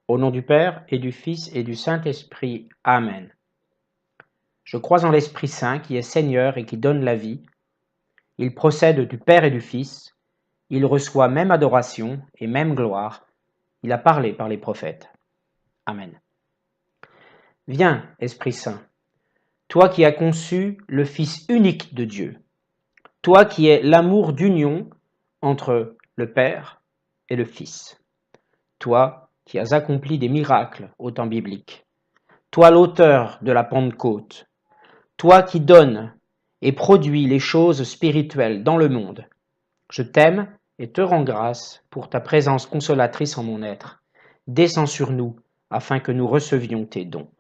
Au nom du Père, et du Fils, et du Saint-Esprit. Amen. Je crois en l'Esprit Saint, qui est Seigneur et qui donne la vie. Il procède du Père et du Fils. Il reçoit même adoration et même gloire. Il a parlé par les prophètes. Amen. Viens, Esprit Saint, toi qui as conçu le Fils unique de Dieu, toi qui es l'amour d'union entre le Père et le Fils, toi qui as accompli des miracles au temps biblique, toi l'auteur de la Pentecôte, toi qui donnes et produis les choses spirituelles dans le monde, je t'aime et te rends grâce pour ta présence consolatrice en mon être. Descends sur nous afin que nous recevions tes dons.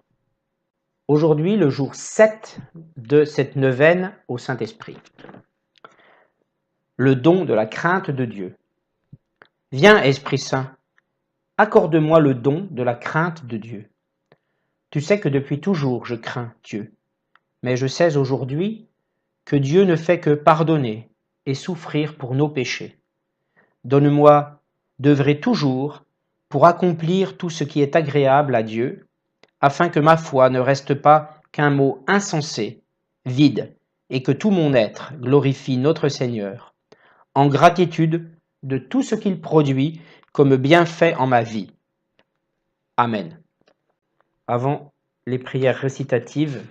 Aujourd'hui, le jour 7 de cette neuvaine au Saint-Esprit. Le don de la crainte de Dieu. Viens, Esprit Saint, accorde-moi le don de la crainte de Dieu. Tu sais que depuis toujours je crains Dieu, mais je sais aujourd'hui que Dieu ne fait que pardonner et souffrir pour nos péchés. Donne-moi d'œuvrer toujours pour accomplir tout ce qui est agréable à Dieu, afin que ma foi ne reste pas qu'un mot insensé, vide, et que tout mon être glorifie notre Seigneur, en gratitude de tout ce qu'il produit comme bienfait en ma vie. Amen. Avant les prières récitatives,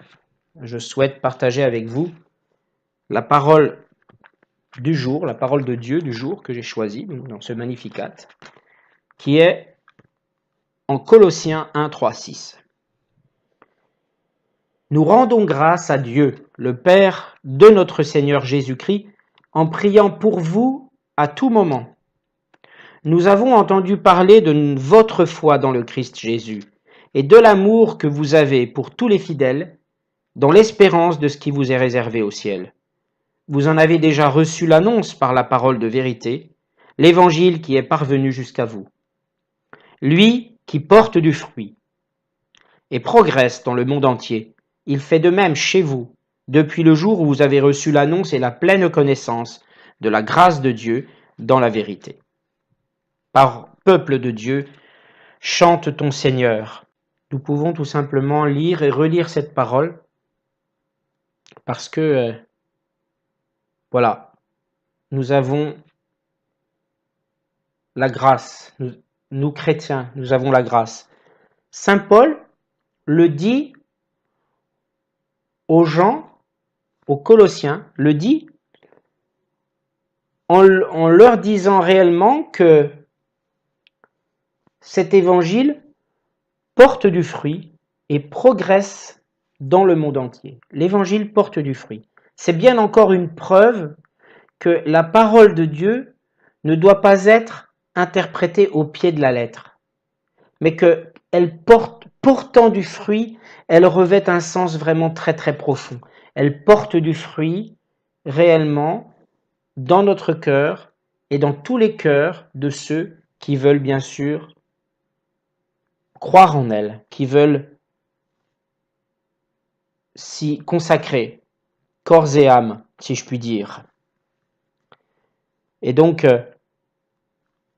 je souhaite partager avec vous la parole du jour, la parole de Dieu du jour que j'ai choisi dans ce Magnificat, qui est en Colossiens 1, 3, 6. Nous rendons grâce à Dieu, le Père de notre Seigneur Jésus-Christ, en priant pour vous à tout moment. Nous avons entendu parler de votre foi dans le Christ Jésus et de l'amour que vous avez pour tous les fidèles, dans l'espérance de ce qui vous est réservé au ciel. Vous en avez déjà reçu l'annonce par la parole de vérité, l'évangile qui est parvenu jusqu'à vous. Lui qui porte du fruit et progresse dans le monde entier, il fait de même chez vous, depuis le jour où vous avez reçu l'annonce et la pleine connaissance de la grâce de Dieu dans la vérité. Par peuple de Dieu, chante ton Seigneur. Nous pouvons tout simplement lire et relire cette parole parce que, voilà, nous avons la grâce, nous chrétiens, nous avons la grâce. Saint Paul le dit aux gens, aux Colossiens, le dit en leur disant réellement que cet évangile porte du fruit et progresse dans le monde entier. L'évangile porte du fruit. C'est bien encore une preuve que la parole de Dieu ne doit pas être interprétée au pied de la lettre, mais qu'elle portant du fruit, elle revêt un sens vraiment très très profond. Elle porte du fruit réellement dans notre cœur et dans tous les cœurs de ceux qui veulent bien sûr croire en elle, qui veulent s'y consacrer, corps et âme, si je puis dire. Et donc,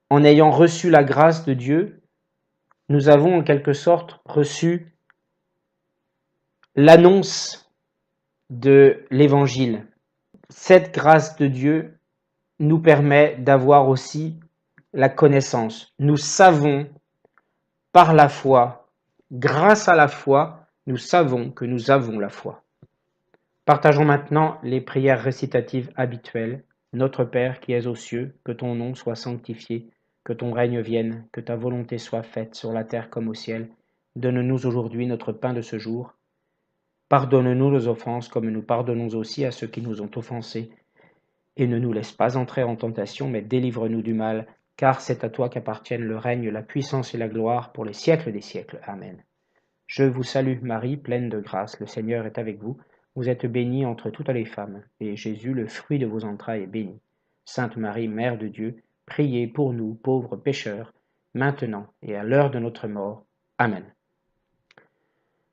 en ayant reçu la grâce de Dieu, nous avons en quelque sorte reçu l'annonce de l'Évangile. Cette grâce de Dieu nous permet d'avoir aussi la connaissance. Nous savons par la foi, grâce à la foi, nous savons que nous avons la foi. Partageons maintenant les prières récitatives habituelles. Notre Père qui es aux cieux, que ton nom soit sanctifié, que ton règne vienne, que ta volonté soit faite sur la terre comme au ciel. Donne-nous aujourd'hui notre pain de ce jour. Pardonne-nous nos offenses comme nous pardonnons aussi à ceux qui nous ont offensés. Et ne nous laisse pas entrer en tentation, mais délivre-nous du mal, car c'est à toi qu'appartiennent le règne, la puissance et la gloire pour les siècles des siècles. Amen. Je vous salue Marie, pleine de grâce, le Seigneur est avec vous. Vous êtes bénie entre toutes les femmes, et Jésus, le fruit de vos entrailles, est béni. Sainte Marie, Mère de Dieu, priez pour nous, pauvres pécheurs, maintenant et à l'heure de notre mort. Amen.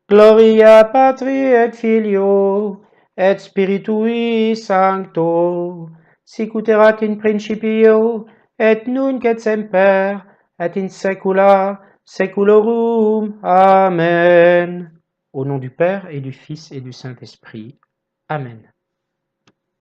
Gloria Patri et Filio, et Spiritui Sancto, sic erat in principio, et nunc et semper, et in saecula seculorum. Amen. Au nom du Père et du Fils et du Saint-Esprit. Amen.